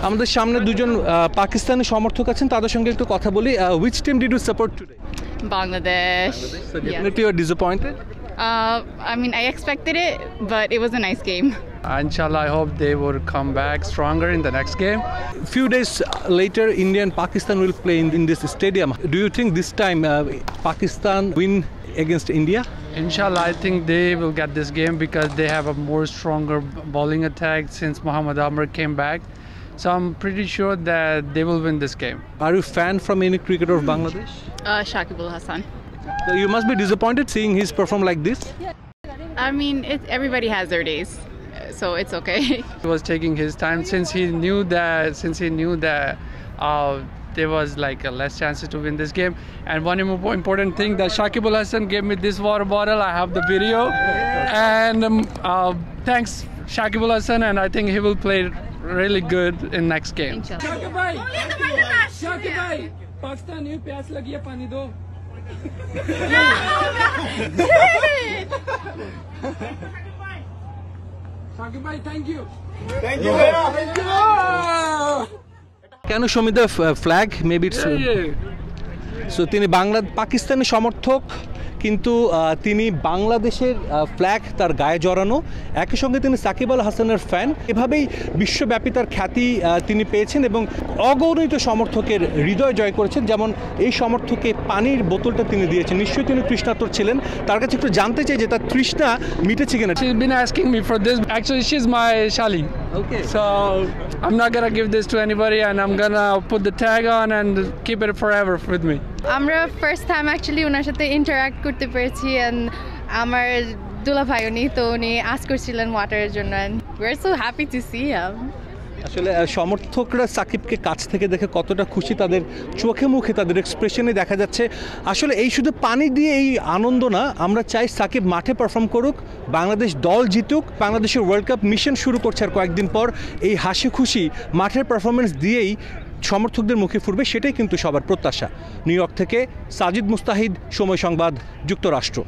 আমাদের সামনে দুজন পাকিস্তানি সমর্থক আছেন, তাদের সঙ্গে একটু কথা বলি। Which team did you support today? Bangladesh. So definitely you are disappointed. I mean, I expected it, but it was a nice game. Inshallah, I hope they will come back stronger in the next game. Few days later, India and Pakistan will play in this stadium. Do you think this time Pakistan win against India? Inshallah, I think they will get this game because they have a more stronger bowling attack since Mohammad Amir came back. So I'm pretty sure that they will win this game. Are you a fan from any cricketer of Bangladesh? Shakib Al Hasan. So you must be disappointed seeing his perform like this. I mean, everybody has their days, so it's okay. He was taking his time since he knew that there was like a less chances to win this game. And one important thing that Shakib Al Hasan gave me this water bottle. I have the video, and thanks Shakib Al Hasan, and I think he will play really good in next game. Shakib bhai, Pakistan में प्यास लगी है, पानी दो. Shakib bhai, thank you. Thank you. Can you show me the flag? Maybe it's. So তিনি পাকিস্তানি সমর্থক, কিন্তু তিনি বাংলাদেশের ফ্ল্যাগ তার গায়ে জড়ানো। একই সঙ্গে তিনি সাকিব আল হাসানের ফ্যান। এভাবেই বিশ্বব্যাপী তার খ্যাতি তিনি পেয়েছেন এবং অগণিত সমর্থকের হৃদয় জয় করেছেন। যেমন এই সমর্থককে পানির বোতলটা তিনি দিয়েছেন, নিশ্চয়ই তিনি তৃষ্ণাতুর ছিলেন। তার কাছে একটু জানতে চাই যে তার তৃষ্ণা মিটেছে কিনা। She's been asking me for this. Actually, she's my Shali. Okay. So I'm not gonna give this to anybody, and I'm gonna put the tag on and keep it forever with me. আমরা first time actually ওনার সাথে interact করতে পেরেছি, and আমার দুলা ভাই উনি তো উনি আস্ক করছিলেন ওয়াটারের জন্য, and we are so happy to see him. আসলে সমর্থকরা সাকিবকে কাছ থেকে দেখে কতটা খুশি তাদের চোখে মুখে, তাদের এক্সপ্রেশনে দেখা যাচ্ছে। আসলে এই শুধু পানি দিয়ে এই আনন্দ না, আমরা চাই সাকিব মাঠে পারফর্ম করুক, বাংলাদেশ দল জিতুক। বাংলাদেশের ওয়ার্ল্ড কাপ মিশন শুরু করছে আর কয়েকদিন পর। এই হাসি খুশি মাঠের পারফরমেন্স দিয়েই সমর্থকদের মুখে ফুটবে, সেটাই কিন্তু সবার প্রত্যাশা। নিউ ইয়র্ক থেকে সাজিদ মুস্তাহিদ, সময় সংবাদ, যুক্তরাষ্ট্র।